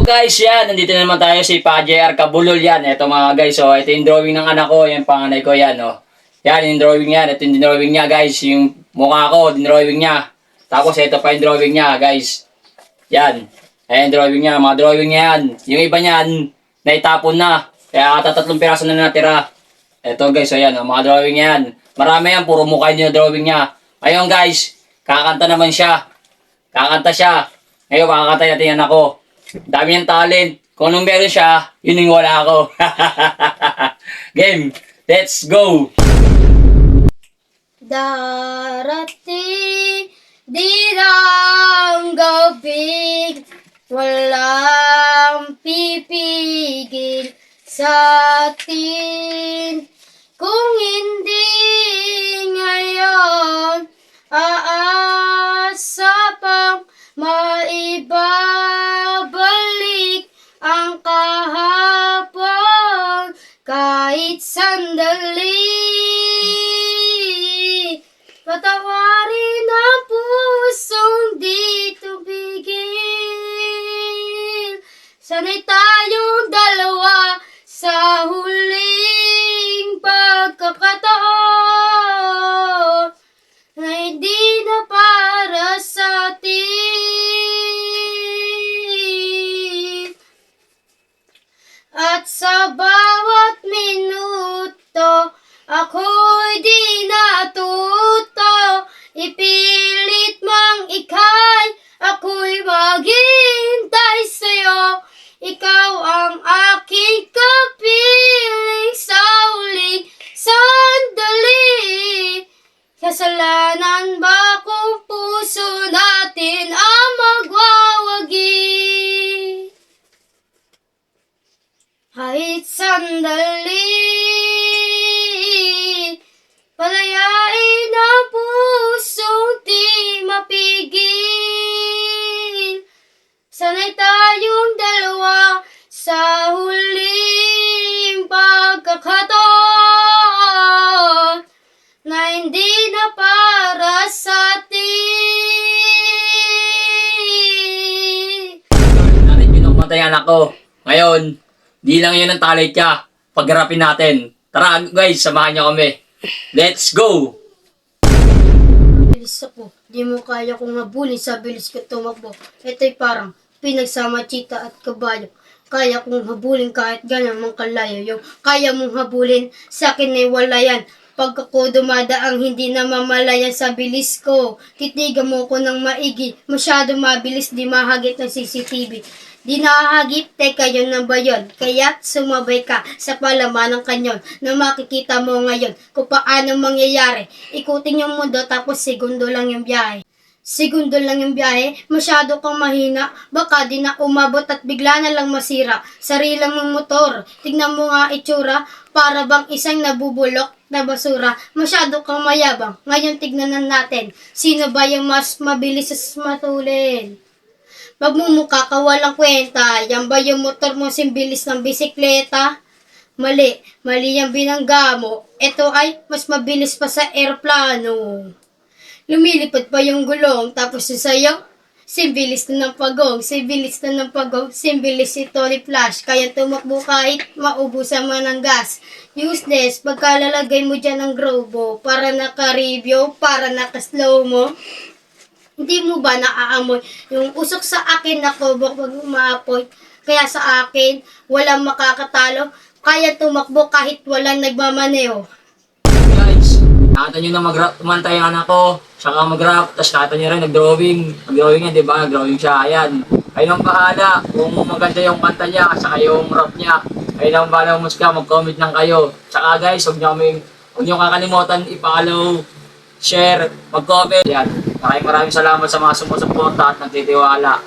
Guys, yan. Nandito na naman tayo si Pa-JR Cabulol yan. Ito mga guys, oh. Ito yung drawing ng anak ko. Yan, panganay ko yan, oh. Yan, yung drawing yan. Ito yung drawing niya, guys. Yung mukha ko, yung drawing niya. Tapos, ito pa yung drawing niya, guys. Yan. Ayan, drawing niya. Mga drawing niya yan. Yung iba niyan, naitapon na. Kaya ata 3 piraso na natira. Ito, guys, ayan, oh. Mga drawing niya yan. Marami yan. Puro mukha niya drawing niya. Ayun, guys. Kakanta naman siya. Kakanta siya. Ngayon, kakanta natin yan ako. Dami niyang talent. Kung anong meron siya, yun yung wala ako. Game. Let's go. Darating din ang gabi, walang pipigil sa atin. Kung hindi ngayon, aasa pang maibabalik ang kahapon kahit sandali. Patawarin ang pusong di tumigil. Sana'y tayong dalawa sa huling pagkakataon na hindi na para sa atin. At sa bawat minuto, ako'y di natuto. Ipilit mang ika'y ako'y maghintay sa'yo. Ikaw ang aking kapiling sa huling sandali. Kasalanan ba kung puso natin ang magwawagi? Kahit sandali, palayain ang pusong di mapigil. Sana'y tayong dalawa sa huling pagkakataon na hindi na para sa atin. Natin yun ang matay anak ko. Ngayon, di lang yun ang talent niya. Pagharapin natin. Tara guys, samahan niyo kami. Let's go! Bilis ako. Di mo kaya kong habulin sa bilis ko tumakbo. Ito'y parang pinagsama cheetah at kabayo. Kaya kong habulin kahit ganyan mang kalayo. Yung kaya mong habulin, sa akin ay wala yan. Pag ako dumadaang hindi na mamalayan sa bilis ko. Titigan mo ko ng maigi. Masyado mabilis, di mahagit ng CCTV. Di nakahagip, teka yun na ba yun? Kaya sumabay ka sa palaman ng kanyon na makikita mo ngayon kung paano mangyayari. Ikutin yung mundo tapos segundo lang yung biyahe. Segundo lang yung biyahe, masyado kang mahina. Baka di na umabot at bigla na lang masira. Sarilang mong motor, tignan mo nga itsura. Para bang isang nabubulok na basura. Masyado kang mayabang. Ngayon tignan natin, sino ba yung mas mabilis sa matulin? Magmumukha ka walang kwenta. Yan ba yung motor mo simbilis ng bisikleta? Mali. Mali yung binangga mo. Ito ay mas mabilis pa sa eroplano. Lumilipad pa yung gulong. Tapos yung sayo, simbilis na ng pagong. Simbilis na ng pagong. Simbilis ito ni Flash. Kaya tumakbo kahit maubusan mo ng gas. Useless. Pagkalalagay mo dyan ng grobo. Para naka-review. Para naka-slow mo. Hindi mo ba naaamoy yung usok sa akin na kubok pag umaapoy? Kaya sa akin, walang makakatalo. Kaya tumakbo kahit walang nagmamaneho. Guys, nakita nyo na umantay ang anak ko. Saka mag-rap, tapos nakita nyo rin nag-drawing. Nag-drawing yan, di ba? Nag-drawing siya. Ayan. Ayun ang bahala. Kung maganda yung kanta niya, saka yung rap niya. Ayun ang bahala musika. Mag-comment lang kayo. Saka guys, huwag nyo kakalimutan i-follow, share, mag-comment. Yan. Maraming salamat sa mga sumusuporta at nagtitiwala.